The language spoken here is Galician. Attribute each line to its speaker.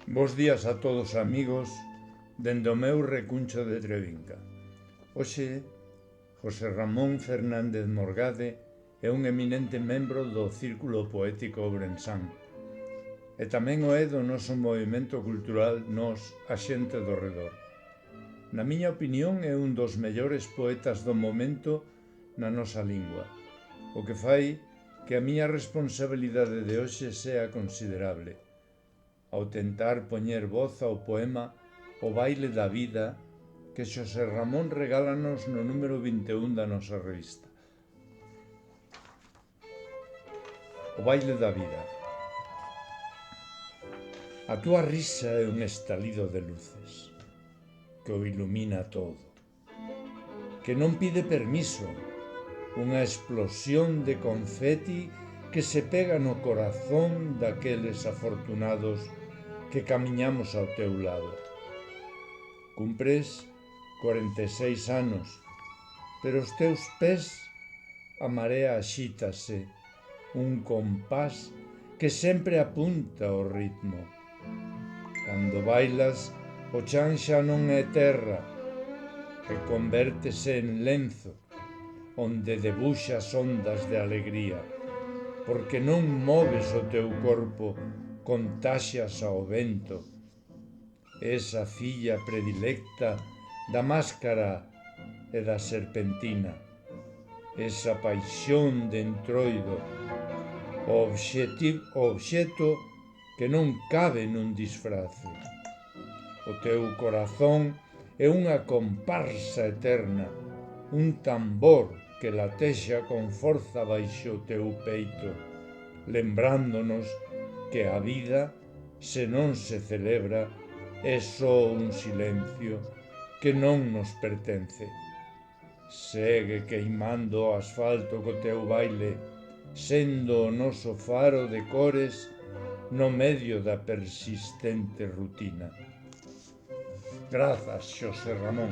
Speaker 1: Bos días a todos amigos dende o meu recuncho de Trevinca. Hoxe, José Ramón Fernández Morgade é un eminente membro do Círculo Poético Ourensán e tamén o é do noso movimento cultural Nós, a xente do redor. Na miña opinión é un dos mellores poetas do momento na nosa lingua, o que fai que a miña responsabilidade de hoxe sea considerable, ao tentar poñer voz ao poema O baile da vida que Xosé Ramón regálanos no número 21 da nosa revista. O baile da vida. A túa risa é un estalido de luces que o ilumina todo, que non pide permiso, unha explosión de confeti que se pega no corazón daqueles afortunados que camiñamos ao teu lado. Cumpres 46 anos, pero os teus pés a marea axítase, un compás que sempre apunta o ritmo. Cando bailas, o chan xa non é terra, e convértese en lenzo, onde debuxas ondas de alegría, porque non moves o teu corpo, contaxias ao vento. Esa filla predilecta da máscara e da serpentina, esa paixón de entroido, o obxeto que non cabe nun disfrace. O teu corazón é unha comparsa eterna, un tambor que latexa con forza baixo o teu peito, lembrándonos que a vida, se non se celebra, é só un silencio que non nos pertence. Segue queimando o asfalto co teu baile, sendo o noso faro de cores no medio da persistente rutina. Grazas, Xosé Ramón.